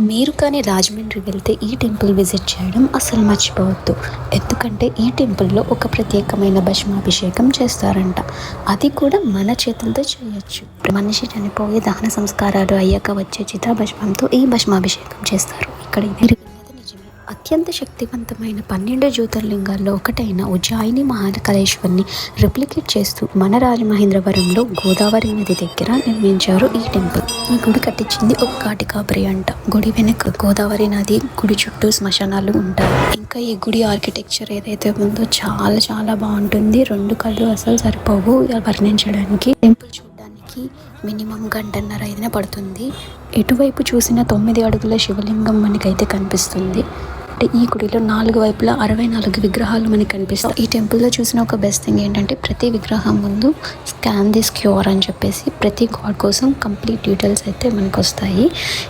మీరు కానీ రాజమండ్రి వెళ్తే ఈ టెంపుల్ విజిట్ చేయడం అసలు మర్చిపోవద్దు. ఎందుకంటే ఈ టెంపుల్లో ఒక ప్రత్యేకమైన భస్మాభిషేకం చేస్తారంట. అది కూడా మన చేతులతో చేయొచ్చు. మనిషి చనిపోయి దహన సంస్కారాలు అయ్యాక వచ్చే చితాభస్మంతో ఈ భస్మాభిషేకం చేస్తారు. ఇక్కడ మీరు విన్నది నిజమే. అత్యంత శక్తివంతమైన 12 జ్యోతిర్లింగాల్లో ఒకటైన ఉజ్జయిని మహాకాళేశ్వరిని రెప్లికేట్ చేస్తూ మన రాజమహేంద్రవరంలో గోదావరి నది దగ్గర నిర్మించారు ఈ టెంపుల్. ఈ గుడి కట్టించింది ఒక ఘాటికాపురి అంట. గుడి వెనక గోదావరి నది, గుడి చుట్టూ శ్మశానాలు ఉంటాయి. ఇంకా ఈ గుడి ఆర్కిటెక్చర్ ఏదైతే ఉందో చాలా చాలా బాగుంటుంది. 2 కళ్ళు అసలు సరిపోవు వర్ణించడానికి. టెంపుల్ చూడడానికి మినిమం గంటన్నర అయినా పడుతుంది. ఎటువైపు చూసిన 9 అడుగుల శివలింగం మనకైతే కనిపిస్తుంది. ఈ గుడిలో 4 వైపులా 64 విగ్రహాలు మనకి కనిపిస్తాయి. ఈ టెంపుల్లో చూసిన ఒక బెస్ట్ థింగ్ ఏంటంటే ప్రతి విగ్రహం ముందు స్కాన్ దిస్ క్యూఆర్ అని చెప్పేసి ప్రతి గాడ్ కోసం కంప్లీట్ డీటెయిల్స్ అయితే మనకు వస్తాయి.